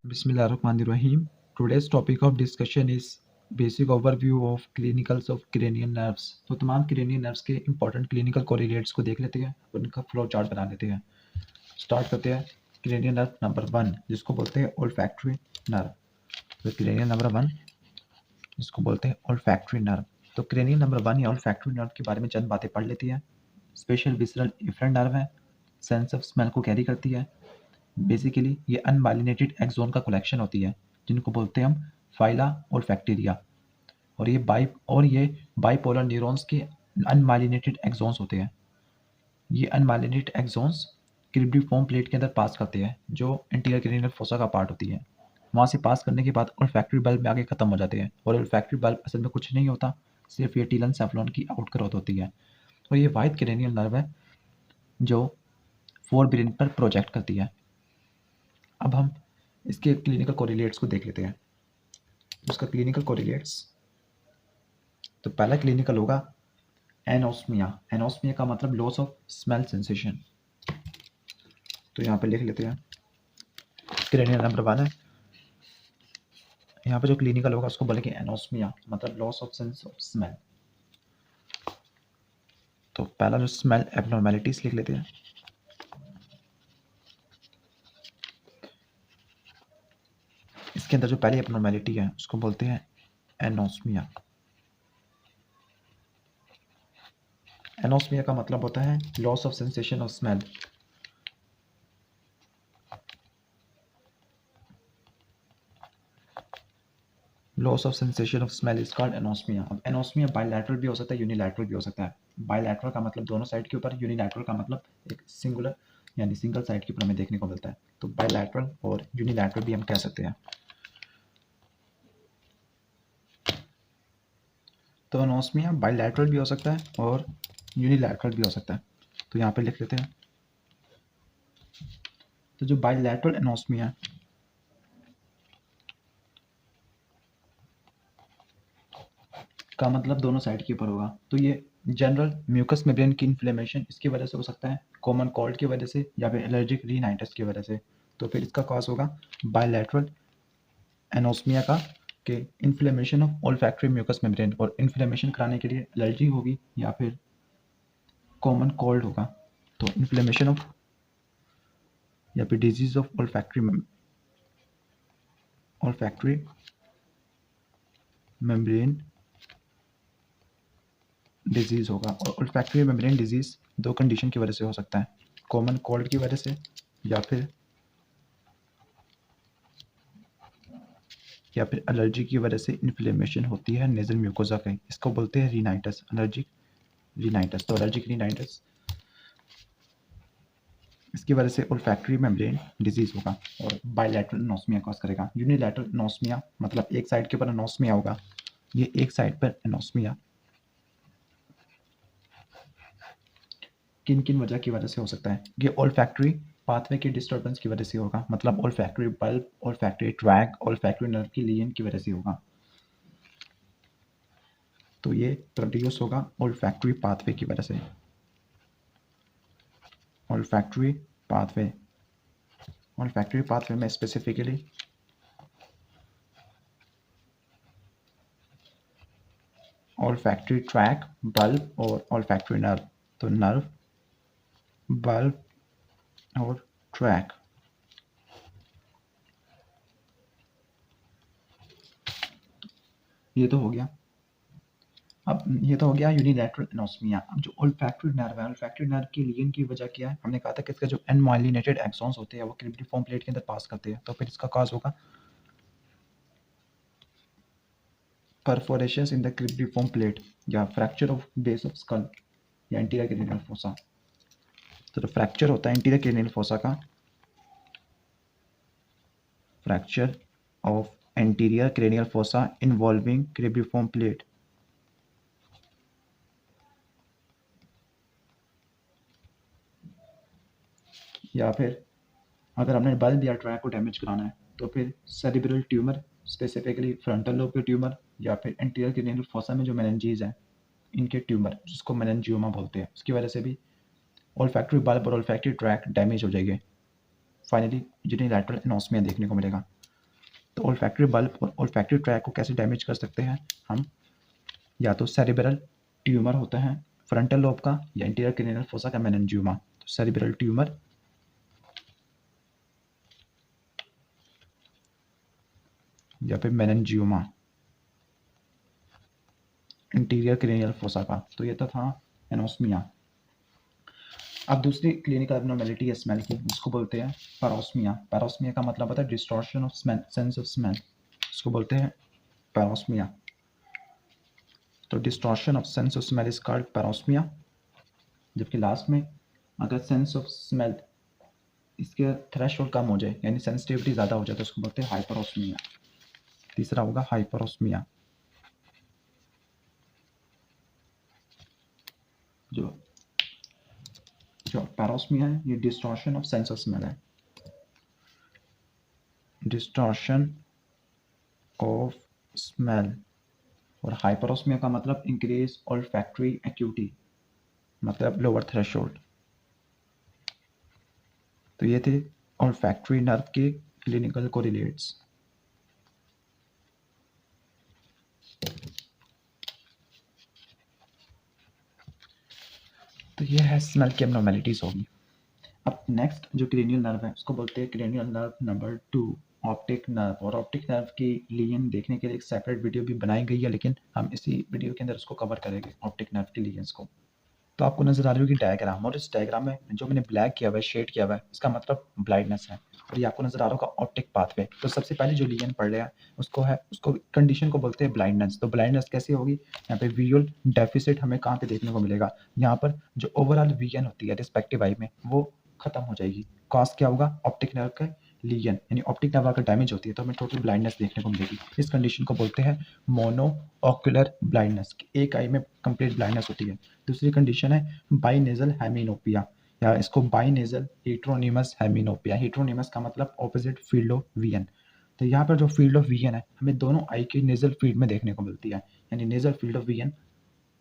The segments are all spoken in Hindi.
Bismillahirrahmanirrahim. Today's topic of discussion is basic overview of clinicals of cranial nerves. तो तमाम cranial nerves के important clinical correlates को देख लेते हैं, उनका फ्लो चार्ट बना लेते हैं. स्टार्ट करते हैं cranial nerve नंबर 1 जिसको बोलते हैं olfactory nerve. तो cranial नंबर 1 जिसको बोलते हैं olfactory nerve. तो cranial नंबर 1 या olfactory nerve के बारे में चंद बातें पढ़ लेती हैं. स्पेशल विसरल efferent nerve है, सेंस ऑफ स्मेल को कैरी करती है. बेसिकली ये अनमाइलिनेटेड एक्सोन का कलेक्शन होती है जिनको बोलते हैं हम फाइला और फैक्टीरिया, और ये बाइपोलर न्यूरॉन्स के अनमाइलिनेटेड एक्सोन्स होते हैं. ये अनमाइलिनेटेड एक्सोन्स क्रिब्रिफॉर्म प्लेट के अंदर पास करते हैं जो एंटीरियर क्रेनियल फोसा का पार्ट होती है. वहाँ से पास करने के बाद ओल्फैक्टरी बल्ब में आगे खत्म हो जाते हैं, और ओल्फैक्टरी बल्ब असल में कुछ नहीं होता, सिर्फ ये टीलन सेफ्लॉन की आउट ग्रोथ होती है. और ये वाइड क्रेनियल नर्व है जो फोर ब्रेन पर प्रोजेक्ट करती है. अब हम इसके क्लिनिकल कोरिलेट्स को देख लेते हैं. उसका क्लिनिकल कोरिलेट्स, तो पहला क्लिनिकल होगा एनोस्मिया. एनोस्मिया का मतलब लॉस ऑफ स्मेल सेंसेशन. तो यहाँ पे लिख लेते हैं क्रेनियल नंबर 1 है. यहाँ पे जो क्लिनिकल होगा उसको बोलेंगे एनोस्मिया, मतलब loss of sense of smell. तो पहला जो स्मेल एबनॉर्मेलिटीज लिख लेते हैं. इसके अंदर जो पहली एबनॉर्मेलिटी है उसको बोलते हैं एनोस्मिया. एनोस्मिया का मतलब होता है loss of sensation of smell. Loss of sensation of smell is called anosmia. अब एनोस्मिया बायलैटरल भी हो सकता है, यूनिलैटरल भी हो सकता है. बायलैटरल का मतलब दोनों साइड के ऊपर, यूनिलैटरल का मतलब एक सिंगुलर यानी सिंगल साइड के ऊपर हमें देखने को मिलता है. तो बायलैटरल और यूनिलैटरल भी हम कह सकते हैं. तो एनोस्मिया बायलैटरल भी हो सकता है और यूनिलैटरल भी हो सकता है. तो यहाँ पे लिख लेते हैं. तो जो बायलैटरल एनोस्मिया का मतलब दोनों साइड के ऊपर होगा, तो ये जनरल म्यूकस मेम्ब्रेन की इन्फ्लेमेशन इसकी वजह से हो सकता है, कॉमन कोल्ड की वजह से, या फिर एलर्जिक रिनाइटिस की वजह से. तो फिर इसका कॉज होगा बायलैटरल एनोस्मिया का कि inflammation of olfactory mucus membrane, और इन्फ्लेमेशन कराने के लिए एलर्जी होगी या फिर कॉमन कोल्ड होगा. तो इन्फ्लेमेशन ऑफ या फिर disease of olfactory membrane disease होगा. और ओल्फैक्टरी मेम्ब्रेन डिजीज दो कंडीशन की वजह से हो सकता है, कॉमन कोल्ड की वजह से या फिर एलर्जी की वजह से इन्फ्लेमेशन होती है नेजल म्यूकोजा का. इसको बोलते हैं रिनाइटिस, एलर्जिक रिनाइटिस. तो एलर्जिक रिनाइटिस इसकी वजह से ओल्फैक्टरी मेम्ब्रेन डिजीज होगा और बायलैटरल एनोस्मिया कॉज करेगा. यूनिलैटरल एनोस्मिया मतलब एक साइड के ऊपर एनोस्मिया होगा. ये एक साइड पर एनोस्मिया किन किन वजह की वजह से हो सकता है? ये ओल्फैक्टरी पाथवे की डिस्टर्बेंस की वजह से होगा, मतलब olfactory bulb, olfactory track, olfactory nerve की लीजन की वजह से होगा. तो ये प्रोड्यूस होगा ओल्फैक्टरी पाथवे की वजह से. ओल्फैक्टरी पाथवे, ओल्फैक्टरी पाथवे में स्पेसिफिकली ओल्फैक्टरी ट्रैक, बल्ब और ओल्फैक्टरी नर्व. तो नर्व, बल्ब और ट्रैक. ये तो हो गया. अब ये तो हो गया यूनिलैटरल एनोस्मिया. अब जो ओल्फैक्टरी नर्व है, ओल्फैक्टरी नर्व की लीजन की वजह क्या है? हमने कहा था कि इसका जो अनमाइलिनेटेड एक्सॉन्स होते हैं वो क्रिब्रिफॉर्म प्लेट के अंदर पास करते हैं. तो फिर इसका कॉज होगा परफोरेशंस इन द क्रिब्रिफॉर्म प्लेट या fracture of base of skull या एंटीरियर क्रेनियल फोसा. तो जो फ्रैक्चर होता है एंटीरियर क्रेनियल फोसा का, fracture of anterior cranial fossa involving cribriform plate, या फिर अगर हमने बल्ब या ट्रैक को डैमेज कराना है तो फिर cerebral tumour, specifically frontal lobe के ट्यूमर, या फिर एंटीरियर क्रेनियल फोसा में जो मेनिंजेस हैं इनके ट्यूमर, जिसको मेनिंजियोमा बोलते हैं, उसकी वजह से भी ओल्फैक्टरी बल्ब और ओल्फैक्टरी ट्रैक डैमेज हो जाएंगे. फाइनली यूनिलैटरल एनोस्मिया देखने को मिलेगा. तो ओल्फैक्टरी बल्ब और ओल्फैक्टरी ट्रैक को कैसे डैमेज कर सकते हैं हम, या तो सेरिब्रल ट्यूमर होता है फ्रंटल लोब का, या इंटीरियर क्रेनियल फोसा का मेनिंजियोमा। तो सेरिब्रल ट्यूमर या फिर मेनिंजियोमा इंटीरियर क्रेनियल फोसा का, तो ये तो था एनोस्मिया। अब दूसरी क्लिनिकल एब्नॉर्मेलिटी है स्मेल की, जिसको बोलते हैं पैरोस्मिया। पैरोस्मिया का मतलब होता है distortion of smell, sense of smell, इसको बोलते हैं पैरोस्मिया। तो distortion of sense of smell is called parosmia. जबकि लास्ट में अगर सेंस ऑफ स्मेल इसके थ्रेशोल्ड कम हो जाए, यानी सेंसिटिविटी ज़्यादा हो जाए, तो उसको बोलते हैं हाइपरोस्मिया। तीसरा होगा हाइपरोस्मिया। जो जो पैरोस्मिया है ये distortion of sense of smell है, डिस्टॉर्शन ऑफ स्मेल। और हाइपरोस्मिया का मतलब इंक्रीज ऑल्फैक्टरी एक्यूटी, मतलब लोअर थ्रेशोल्ड। तो ये थे ऑल्फैक्टरी नर्व के क्लिनिकल कोरिलेट्स। तो ये है स्मेल की एब्नॉर्मेलिटीज होगी। अब नेक्स्ट जो क्रेनियल नर्व है उसको बोलते हैं cranial nerve number 2 optic nerve. और ऑप्टिक नर्व की लीजन देखने के लिए एक सेपरेट वीडियो भी बनाई गई है, लेकिन हम इसी वीडियो के अंदर उसको कवर करेंगे ऑप्टिक नर्व की लीजन्स को। तो आपको नजर आ रही होगी डायग्राम, और इस डायग्राम में जो मैंने ब्लैक किया हुआ है, शेड किया हुआ है, इसका मतलब ब्लाइंडनेस है। और ये आपको नजर आ रहा होगा ऑप्टिक पाथवे। तो सबसे पहले जो लीजन पढ़ लिया उसको कंडीशन को बोलते हैं ब्लाइंडनेस। तो ब्लाइंडनेस कैसी होगी, यहाँ पे विजुअल डेफिसिट हमें कहाँ पे देखने को मिलेगा, यहाँ पर जो ओवरऑल विजन होती है रिस्पेक्टिव आई में वो खत्म हो जाएगी। कॉज क्या होगा, ऑप्टिक नर्व का लीजन, यानी ऑप्टिक नर्व अगर डैमेज होती है तो हमें टोटल ब्लाइंडनेस देखने को मिलेगी। इस कंडीशन को बोलते हैं मोनो ऑक्यूलर ब्लाइंडनेस, एक आई में कंप्लीट ब्लाइंडनेस होती है। दूसरी कंडीशन है बाइनेजल हेमिनोपिया, या इसको बाइनेजल हेट्रोनिमस हेमिनोपिया। हेट्रोनिमस का मतलब ऑपोजिट फील्ड ऑफ विजन। तो यहाँ पर जो फील्ड ऑफ विजन है हमें दोनों आई की नेजल फील्ड में देखने को मिलती है, यानी नेजल फील्ड ऑफ विजन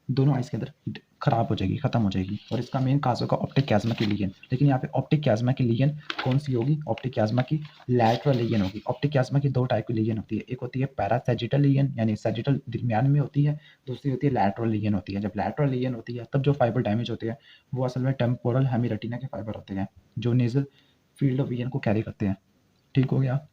दोनों आइज के अंदर खराब हो जाएगी, खत्म हो जाएगी। और इसका मेन काज होगा ऑप्टिक कैज़्मा की लीजन। लेकिन यहाँ पे ऑप्टिक कैज़्मा की लीजन कौन सी होगी, ऑप्टिक कैज़्मा की लैटरल लीजन होगी। ऑप्टिक कैज़्मा की दो टाइप की लीजन होती है, एक होती है पैरासैजिटल लीजन, यानी सैजिटल दरमियान में होती है, दूसरी होती है लैटरल लीजन होती है। जब लैटरल लीजन होती है तब जो फाइबर डैमेज होते हैं वो असल में टेम्पोरल हेमी के फाइबर होते हैं, जो नेजल फील्ड ऑफ विजन को कैरी करते हैं। ठीक हो गया,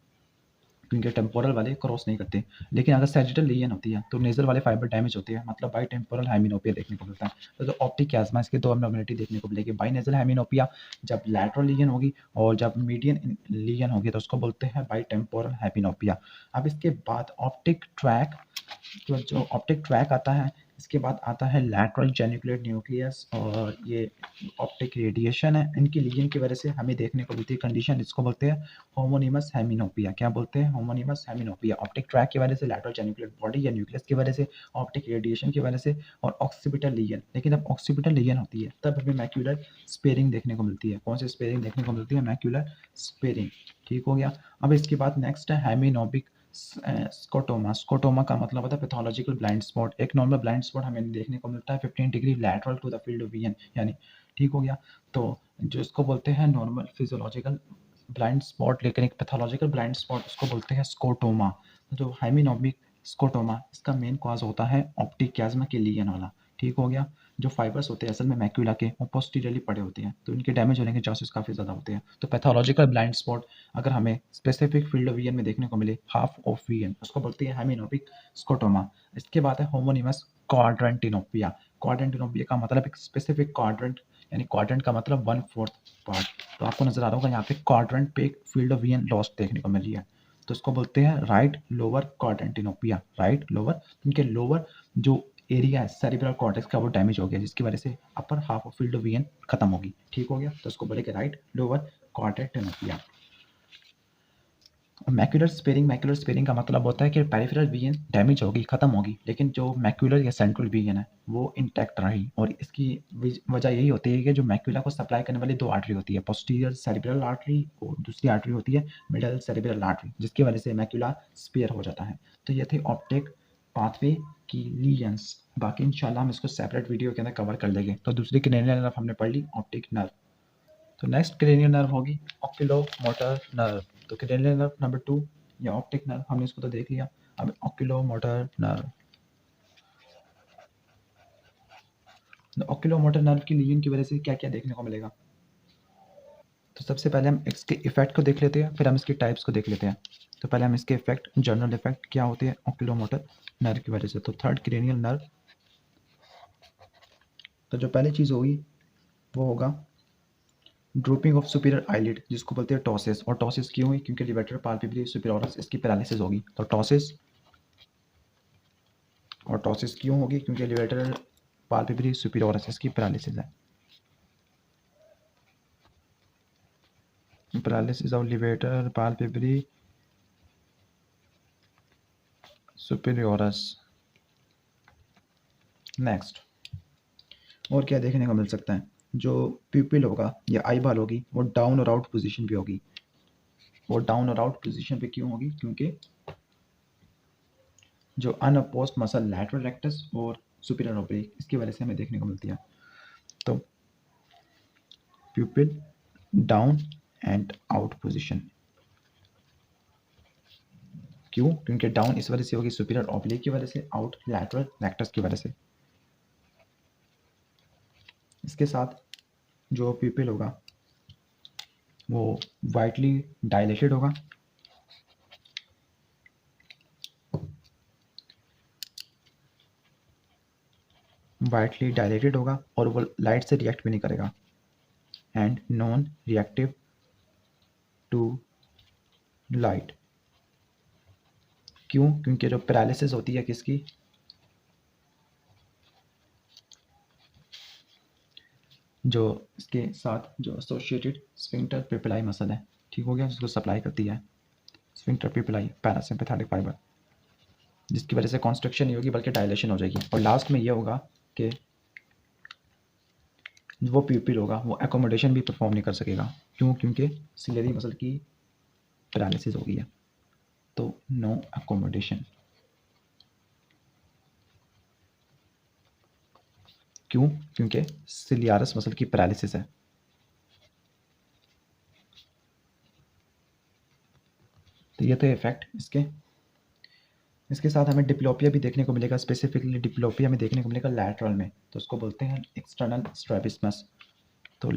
क्योंकि टेम्पोरल वाले क्रॉस नहीं करते। लेकिन अगर सैजिटल लीजन होती है तो नेजल वाले फाइबर डैमेज होते हैं, मतलब बाई टेम्पोरल हेमिनोपिया देखने को मिलता है। तो जो ऑप्टिक कैज़्मा इसके दो एब्नॉर्मलिटी देखने को मिलेगी, बाई नेजल हेमिनोपिया जब लैटरल लीजन होगी, और जब मीडियन लीजन होगी तो उसको बोलते हैं बाई टेम्पोरल हेमिनोपिया। अब इसके बाद ऑप्टिक ट्रैक, तो जो ऑप्टिक ट्रैक आता है इसके बाद आता है लैटरल जेनिकुलेट न्यूक्लियस, और ये ऑप्टिक रेडिएशन है, इनकी लीजन की वजह से हमें देखने को मिलती है कंडीशन, इसको बोलते हैं होमोनिमस हेमिनोपिया। क्या बोलते हैं, होमोनिमस हेमिनोपिया। ऑप्टिक ट्रैक की वजह से, लैटरल जेनिकुलेट बॉडी या न्यूक्लियस की वजह से, ऑप्टिक रेडिएशन की वजह से, और ऑक्सीपिटल लीजन। लेकिन जब ऑक्सीपिटल लीजन होती है तब हमें मैक्यूलर स्पेयरिंग देखने को मिलती है। कौन सी स्पेयरिंग देखने को मिलती है, मैक्यूलर स्पेयरिंग। ठीक हो गया। अब इसके बाद नेक्स्ट है हेमिनोपिक स्कोटोमा। स्कोटोमा का मतलब होता है पैथोलॉजिकल ब्लाइंड स्पॉट। एक नॉर्मल ब्लाइंड स्पॉट हमें देखने को मिलता है 15 degree lateral to the field of vision, यानी ठीक हो गया। तो जो इसको बोलते हैं नॉर्मल फिजियोलॉजिकल ब्लाइंड स्पॉट, लेकिन एक पैथोलॉजिकल ब्लाइंड स्पॉट उसको बोलते हैं स्कोटोमा। जो हेमिनोपिक स्कोटोमा इसका मेन कॉज होता है ऑप्टिक कैज़्मा के लीजन वाला। ठीक हो गया। जो फाइबर्स होते हैं असल में मैक्यूला के वो पोस्टीरियरली पड़े होते हैं, तो इनके डैमेज होने के चांसेस काफ़ी ज़्यादा होते हैं। तो पैथोलॉजिकल ब्लाइंड स्पॉट अगर हमें स्पेसिफिक फील्ड ऑफ विजन में देखने को मिले, हाफ ऑफ विजन, उसको बोलते हैं हेमिनोपिक स्कोटोमा। इसके बाद है होमोनिमस क्वाड्रेंटिनोपिया। क्वाड्रेंटिनोपिया का मतलब एक स्पेसिफिक क्वाड्रेंट, यानी क्वाड्रेंट का मतलब 1/4 पार्ट। तो आपको नजर आ रहा होगा यहाँ पे क्वाड्रेंट पे एक फील्ड ऑफ विजन लॉस्ट देखने को मिल रही है, तो इसको बोलते हैं right lower quadrantanopia. Right lower, इनके लोअर जो एरिया है सेरिब्रल कॉर्टेक्स का वो डैमेज हो गया, जिसकी वजह से upper half of field of vision खत्म होगी। ठीक हो गया, तो इसको बोलेंगे right lower quadrantanopia. Macular sparing, macular sparing का मतलब होता है कि पेरिफेरल विजन डैमेज होगी, खत्म होगी, लेकिन जो मैक्यूलर या सेंट्रल विजन है वो इंटैक्ट रही। और इसकी वजह यही होती है कि जो मैक्यूला को सप्लाई करने वाली दो आर्टरी होती है, पोस्टीरियर सेरिब्रल आर्टरी और दूसरी आर्टरी होती है मिडल सेरिब्रल आर्टरी, जिसकी वजह से मैक्यूला स्पेयर हो जाता है। तो ये थे ऑप्टिक पाथवे की लीजन्स। बाकी इंशाल्लाह हम इसको सेपरेट वीडियो के अंदर कवर कर लेंगे। तो दूसरी क्रेनियल नर्व हमने पढ़ ली, ऑप्टिक नर्व। तो नेक्स्ट क्रेनियल नर्व होगी ऑक्यूलोमोटर नर्व। तो क्रेनियल नर्व नंबर 2 या ऑप्टिक नर्व, हमने इसको तो देख लिया। अब ऑक्यूलोमोटर नर्व, ऑक्यूलोमोटर नर्व की लीजन की वजह से क्या क्या देखने को मिलेगा। तो सबसे पहले हम इसके इफेक्ट को देख लेते हैं, फिर हम इसके टाइप्स को देख लेते हैं। तो पहले हम इसके इफेक्ट, जनरल इफेक्ट क्या होते हैं ऑक्यूलोमोटर नर्व की वजह से। तो थर्ड क्रेनियल नर्व, तो जो पहली चीज़ होगी वो होगा ड्रूपिंग ऑफ सुपीरियर आईलिड, जिसको बोलते हैं टॉसिस। और टॉसिस क्यों हुई? क्योंकि लिवेटर पाल्पेब्रली सुपीरियरिस इसकी पैरालिसिस होगी। तो टॉसिस, और टॉसिस क्यों होगी? क्योंकि लिवेटर पाल्पेब्रली सुपीरियरिस इसकी पैरालिसिस है। Paralysis of levator palpebrae superioris. Next, और क्या देखने को मिल सकता है? जो प्यूपिल होगा या आई बाल होगी वो डाउन और आउट पोजीशन पे होगी। वो डाउन और आउट पोजीशन पे क्यों होगी? क्योंकि जो अनअपोज्ड मसल लैटरल रेक्टस और सुपीरियर ओब्लिक इसकी वजह से हमें देखने को मिलती है। तो प्यूपिल डाउन एंड आउट पोजीशन क्यों? क्योंकि डाउन इस वजह से होगी सुपीरियर ओब्लिक की वजह से, आउट लैटरल रेक्टस की वजह से। इसके साथ जो प्यूपिल होगा वो वाइडली डायलेटेड होगा, वाइडली डायलेटेड होगा और वो लाइट से रिएक्ट भी नहीं करेगा, and non reactive to light. क्यों? क्योंकि जो पैरालिसिस होती है किसकी, जो इसके साथ जो एसोसिएटेड स्फिंक्टर पिपिलाई मसल है, ठीक हो गया, जिसको सप्लाई करती है स्फिंक्टर पिपिलाई पैरासिम्पैथेटिक फाइबर, जिसकी वजह से कॉन्स्ट्रक्शन नहीं होगी बल्कि डायलेशन हो जाएगी। और लास्ट में ये होगा कि वो प्यूपिल होगा वो एकोमोडेशन भी परफॉर्म नहीं कर सकेगा। क्यों? क्योंकि सिलेरी मसल की पैरालिसिस हो गई है, तो नो एकोमोडेशन। क्यों? क्योंकि सिलियारस मसल की पैरालिसिस है। तो ये तो इफेक्ट इसके। इसके साथ हमें डिप्लोपिया भी देखने को मिलेगा, स्पेसिफिकली डिप्लोपिया में देखने को मिलेगा लैटरल में, तो उसको बोलते हैं एक्सटर्नल स्ट्रैबिस्मस। तो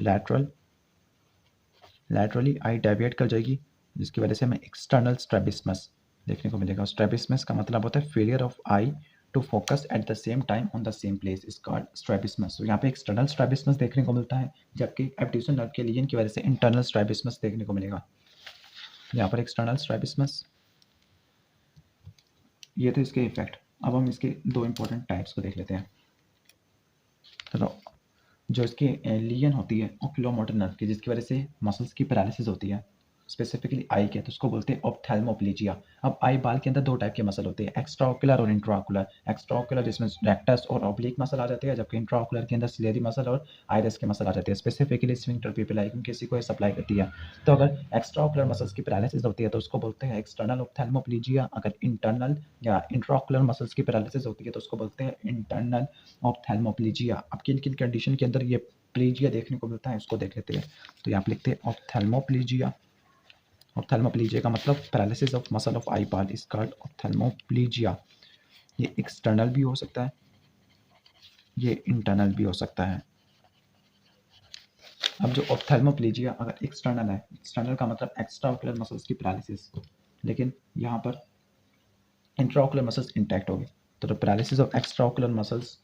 लैटरली आई डेविएट कर जाएगी, जिसकी वजह से हमें एक्सटर्नल स्ट्रैबिस्मस देखने को मिलेगा। स्ट्रैबिस्मस का मतलब होता है failure of eye to focus at the same time on the same place is called strabismus. तो यहाँ पे एक्सटर्नल स्ट्रैबिस्मस देखने को मिलता है, जबकि एब्ड्यूसर नर्व के लीजन की वजह से इंटरनल स्ट्रैबिस्मस देखने को मिलेगा। यहाँ पर एक्सटर्नल स्ट्रैबिस्मस, ये तो इसके इफेक्ट। अब हम इसके दो इंपॉर्टेंट टाइप्स को देख लेते हैं। तो जो इसकी लीजन होती है ओक्यूलोमोटर नर्व की, जिसकी वजह से मसल्स की पैरालिसिस होती है, स्पेसिफिकली आई के, तो उसको बोलते हैं ऑप्थेल्मोप्लेजिया। अब आई बाल के अंदर दो टाइप के मसल होते हैं, एक्स्ट्राओक्युलर और इंट्राओक्युलर। एक्स्ट्राओक्युलर जिसमें रेक्टस और ऑब्लिक मसल आ जाते हैं, जबकि इंट्राओक्युलर के अंदर सिलेरी मसल और आइरिस के मसल आ जाते हैं, स्पेसिफिकली स्फिंक्टर पिपिलाई, क्योंकि किसी को सप्लाई करती है। तो अगर एक्स्ट्राओक्युलर मसल्स की पैरालिसिस होती है तो उसको बोलते हैं एक्सटर्नल ऑप्थेल्मोप्लेजिया। अगर इंटरनल या इंट्राओक्युलर मसल्स की पैरालिसिस होती है तो उसको बोलते हैं इंटरनल ऑप्थेल्मोप्लेजिया। अब किन किन कंडीशन के अंदर ये प्लेजिया देखने को मिलता है उसको देख लेते हैं। तो यहाँ पे लिखते हैं ऑप्थेल्मोप्लेजिया। ऑप्थेल्मोप्लेजिया का मतलब paralysis of muscle of eye part is called ophthalmoplegia. ये एक्सटर्नल भी हो सकता है, ये इंटरनल भी हो सकता है। अब जो ऑप्थेल्मोप्लेजिया अगर एक्सटर्नल है, एक्सटर्नल का मतलब एक्स्ट्राओक्युलर मसल्स की पैरालिसिस, लेकिन यहाँ पर इंट्राओक्युलर मसल्स इंटैक्ट हो गए। तो पैरालिसिस ऑफ एक्स्ट्राओक्युलर मसल्स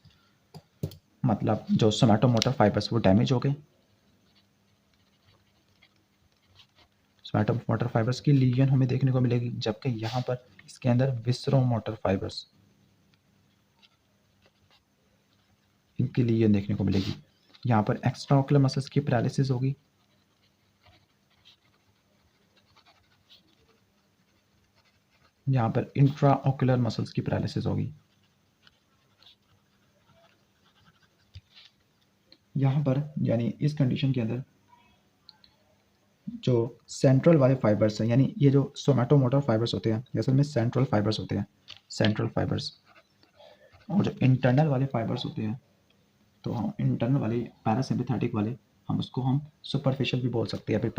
मतलब जो सोमैटोमोटर फाइबर्स वो डैमेज हो गए, सोमैटोमोटर फाइबर्स की लीजन हमें देखने को मिलेगी, जबकि यहाँ पर इसके अंदर विसरोमोटर फाइबर्स इनकी लीजन देखने को मिलेगी। यहाँ पर एक्स्ट्राओक्युलर मसल्स की पैरालिसिस होगी, यहाँ पर इंट्राओक्युलर मसल्स की पैरालिसिस होगी। यहाँ पर यानी इस कंडीशन के अंदर जो सेंट्रल वाले फाइबर्स हैं, यानी ये जो सोमैटोमोटर फाइबर्स होते हैं, असल में सेंट्रल फाइबर्स होते हैं, सेंट्रल फाइबर्स। और जो इंटरनल वाले फाइबर्स होते हैं, तो हम इंटरनल वाले पैरासिम्पैथेटिक वाले हम उसको हम सुपरफिशियल भी बोल सकते हैं, फिर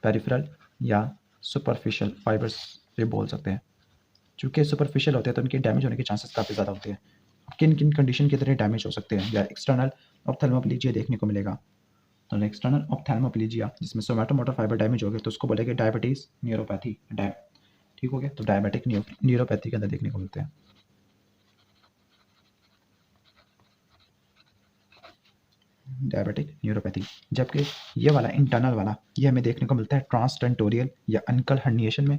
पेरिफेरल या सुपरफिशियल फाइबर्स ये बोल सकते हैं। चूँकि सुपरफिशियल होते हैं तो इनके डैमेज होने के चांसेस काफ़ी ज़्यादा होते हैं। किन किन कंडीशन के तरह डैमेज हो सकते हैं या एक्सटर्नल ऑप्थेल्मोप्लेजिया देखने को मिलेगा। तो एक्सटर्नल ऑप्थेल्मोप्लेजिया जिसमें सोमैटोमोटर फाइबर डैमेज हो गया तो उसको बोलेंगे डायबिटीज़ न्यूरोपैथी। ठीक हो गया, तो डायबिटिक न्यूरोपैथी के अंदर देखने को मिलते हैं। Diabetic neuropathy. जबकि ये वाला इंटरनल वाला ये हमें देखने को मिलता है ट्रांसटेंटोरियल या अनकल हर्निएशन में।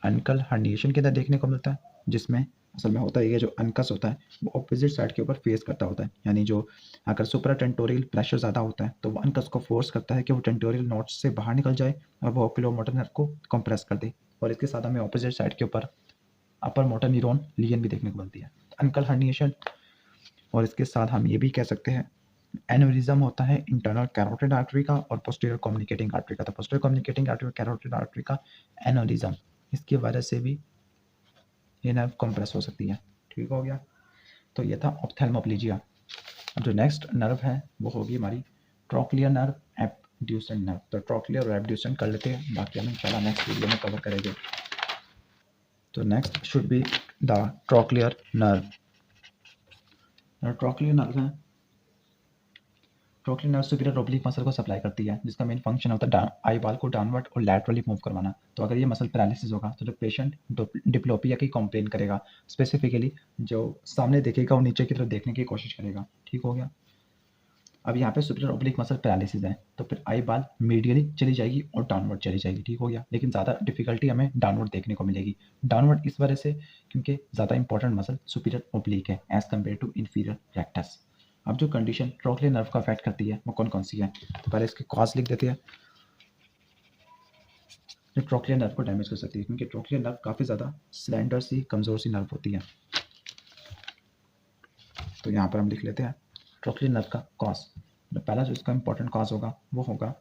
अनकल हर्निएशन के अंदर देखने को मिलता है, जिसमें असल में होता है ये जो अनकस होता है वो ऑपोजिट साइड के ऊपर फेस करता होता है। यानी जो अगर सुप्राटेंटोरियल प्रेशर ज़्यादा होता है तो वो अनकस को फोर्स करता है कि वो टेंटोरियल नोट्स से बाहर निकल जाए और वो ओक्यूलोमोटर नर्व को कंप्रेस कर दे। और इसके साथ हमें ऑपोजिट साइड के ऊपर अपर मोटर न्यूरॉन लीजन भी देखने को मिलती है, अनकल हर्निएशन। और इसके साथ हम ये भी कह सकते हैं एन्यूरिज्म होता है इंटरनल कैरोटिड आर्टरी का और पोस्टीरियर कम्युनिकेटिंग आर्टरी का। तो पोस्टीरियर कम्युनिकेटिंग आर्टरी और कैरोटिड आर्टरी का एन्यूरिज्म, इसकी वजह से भी ये नर्व कंप्रेस हो सकती है। ठीक हो गया, तो ये था ऑप्थेल्मोप्लेजिया। अब जो नेक्स्ट नर्व है वो होगी हमारी ट्रोक्लियर नर्व, एब्ड्यूसेंट नर्व। तो ट्रोक्लियर और एब्ड्यूसेंट कर लेते हैं, बाकी हम इंशाल्लाह नेक्स्ट वीडियो में कवर करेंगे। तो next should be the trochlear nerve. Trochlear nerve है, trochlear nerve superior oblique muscle को सप्लाई करती है, जिसका मेन फंक्शन होता है आई बाल को डाउनवर्ड और लैटरली मूव करवाना। तो अगर ये मसल पैरालिसिस होगा तो जो पेशेंट डिप्लोपिया की कंप्लेन करेगा, स्पेसिफिकली जो सामने देखेगा वो नीचे की तरफ देखने की कोशिश करेगा। ठीक हो गया, अब यहाँ पे सुपीरियर ओब्लिक मसल पैरालिसिस है तो फिर आई बाल मीडियली चली जाएगी और डाउनवर्ड चली जाएगी। ठीक हो गया, लेकिन ज़्यादा डिफिकल्टी हमें डाउनवर्ड देखने को मिलेगी। डाउनवर्ड इस वजह से क्योंकि ज़्यादा इंपॉर्टेंट मसल सुपीरियर ओब्लिक है as compare to inferior rectus. अब जो कंडीशन ट्रोक्लियर नर्व को अफेक्ट करती है वो कौन कौन सी है, तो पहले इसके कॉज लिख देते हैं। जो ट्रोक्लियर नर्व को डैमेज कर सकती है, क्योंकि ट्रोक्लियर नर्व काफ़ी ज़्यादा स्लेंडर सी कमज़ोर सी नर्व होती है। तो यहाँ पर हम लिख लेते हैं ट्रोक्लियर नर्व का कॉज। पहला जो इसका इंपॉर्टेंट कॉज होगा वो होगा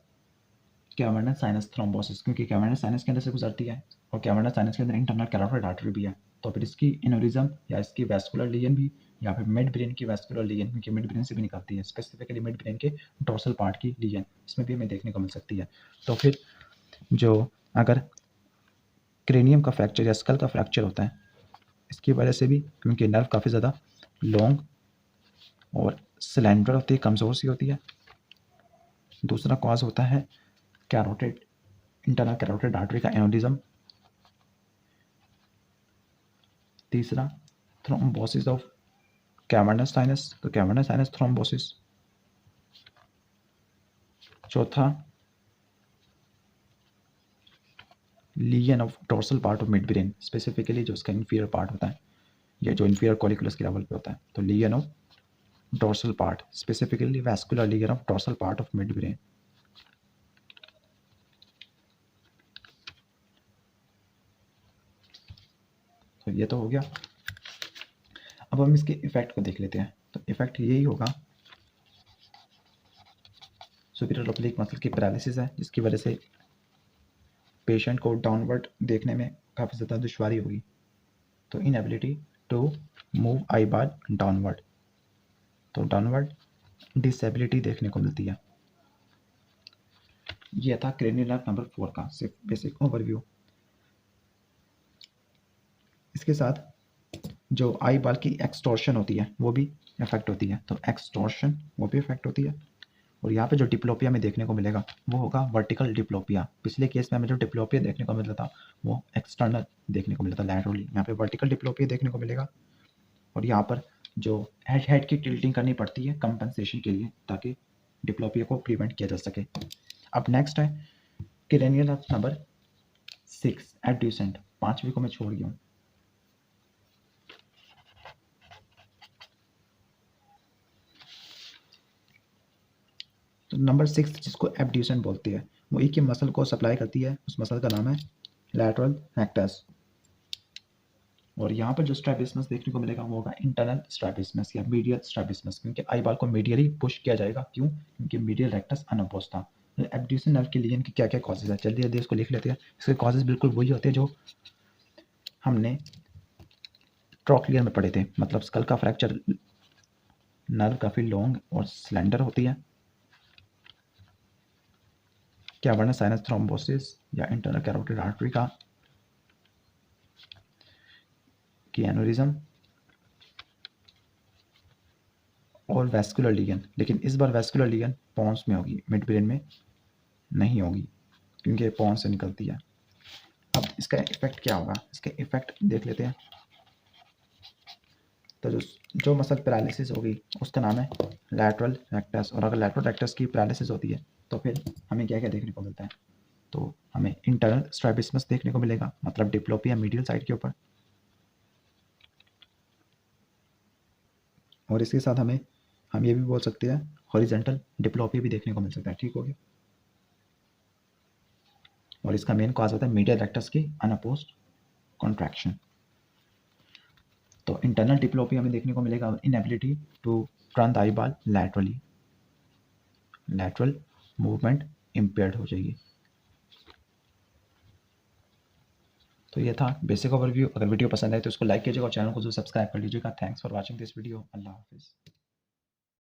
कैवर्नस साइनस थ्रोम्बोसिस, क्योंकि कैवर्नस साइनस के अंदर से गुजरती है और कैवर्नस साइनस के अंदर इंटरनल कैरोटिड आर्टरी भी है। तो फिर इसकी एन्यूरिज्म या इसकी वैस्कुलर लीजन भी, या फिर मिड ब्रेन की वैस्कुलर लीजन, क्योंकि मिड ब्रेन से भी निकलती है, स्पेसिफिकली मिड ब्रेन के डोर्सल पार्ट की लीजन, इसमें भी हमें देखने को मिल सकती है। तो फिर जो अगर क्रेनियम का फ्रैक्चर या स्कल का फ्रैक्चर होता है, इसकी वजह से भी, क्योंकि नर्व काफ़ी ज़्यादा लॉन्ग और सिलेंडर होती है, कमज़ोर सी होती है। दूसरा कॉज होता है कैरोटिड, इंटरनल कैरोटिड आर्टरी का एन्यूरिज्म। तीसरा थ्रोम्बोसिस ऑफ कैवर्नस साइनस, तो कैवर्नस साइनस थ्रोम्बोसिस। चौथा lesion of dorsal part of mid brain, specifically जो उसका इंफीरियर पार्ट होता है या जो इंफीरियर कॉलिकुलस के लेवल पे होता है। तो lesion of dorsal part, specifically vascular lesion of dorsal part of mid brain. तो ये तो हो गया। अब हम इसके इफेक्ट को देख लेते हैं। तो इफेक्ट यही होगा, सुपीरियर ओब्लिक मसल की पैरालिसिस है, जिसकी वजह से पेशेंट को डाउनवर्ड देखने में काफ़ी ज़्यादा दुश्वारी होगी। तो इनएबिलिटी टू मूव आई बाल डाउनवर्ड, तो डाउनवर्ड डिसेबिलिटी देखने को मिलती है। यह था क्रेनियल नर्व नंबर 4 का सिर्फ बेसिक ओवरव्यू। इसके साथ जो आई बाल की एक्सटॉर्शन होती है वो भी इफेक्ट होती है, तो एक्सटॉर्शन वो भी इफेक्ट होती है। और यहाँ पे जो डिप्लोपिया में देखने को मिलेगा वो होगा वर्टिकल डिप्लोपिया। पिछले केस में हमें जो डिप्लोपिया देखने को मिला था वो एक्सटर्नल देखने को मिला था लैटरली, यहाँ पे वर्टिकल डिप्लोपिया देखने को मिलेगा। और यहाँ पर जो हेड की टिल्टिंग करनी पड़ती है कंपनसेशन के लिए, ताकि डिप्लोपिया को प्रिवेंट किया जा सके। अब नेक्स्ट है क्रेनियल नर्व नंबर 6 एड्यूसेंट, 5वीं को मैं छोड़ गया हूँ। तो नंबर 6 जिसको एब्ड्यूसेंट बोलती है वो एक ही मसल को सप्लाई करती है, उस मसल का नाम है लैटरल रेक्टस। और यहाँ पर जो स्ट्रैबिस्मस देखने को मिलेगा वो होगा इंटरनल स्ट्रैबिस्मस या मीडियल स्ट्रैबिस्मस, क्योंकि आई बाल को मीडियली पुश किया जाएगा। क्यों? क्योंकि मीडियल रेक्टस अनअपोज था। एब्ड्यूसेंट नर्व के लीजन की क्या क्या कॉजेज है, जल्दी जल्दी इसको लिख लेते हैं। इसके कॉजेज बिल्कुल वही होते हैं जो हमने ट्रोक्लियर में पढ़े थे, मतलब स्कल का फ्रैक्चर, नर्व काफ़ी लॉन्ग और स्लेंडर होती है, क्या बढ़ना साइनस थ्रोम्बोसिस या इंटरनल कैरोटिड आर्टरी का की एनोरिज्म और वैस्कुलर लीगन, लेकिन इस बार वैस्कुलर लीगन पॉन्स में होगी, मिड ब्रेन में नहीं होगी क्योंकि पॉन्स से निकलती है। अब इसका इफेक्ट क्या होगा, इसके इफेक्ट देख लेते हैं। तो जो मसल पैरालिसिस होगी उसका नाम है लैटरल रेक्टस, और अगर लैटरल रेक्टस की पैरालिसिस होती है तो फिर हमें क्या क्या देखने को मिलता है, तो हमें इंटरनल स्ट्रैबिस्मस देखने को मिलेगा, मतलब डिप्लोपिया मीडियल साइड के ऊपर, और इसके साथ हम ये भी बोल सकते हैं हॉरिजेंटल डिप्लोपिया भी देखने को मिल सकता है। ठीक हो गया। और इसका मेन कॉज होता है मीडियल रेक्टस की अनअपोज्ड कॉन्ट्रैक्शन। तो इंटरनल डिप्लोपिया हमें देखने को मिलेगा inability to turn the eyeball laterally, lateral movement impaired हो जाएगी। तो ये था बेसिक ओवरव्यू। अगर वीडियो पसंद आए तो इसको लाइक कीजिएगा और चैनल को जो सब्सक्राइब कर लीजिएगा। Thanks for watching this video. Allah हाफिज़।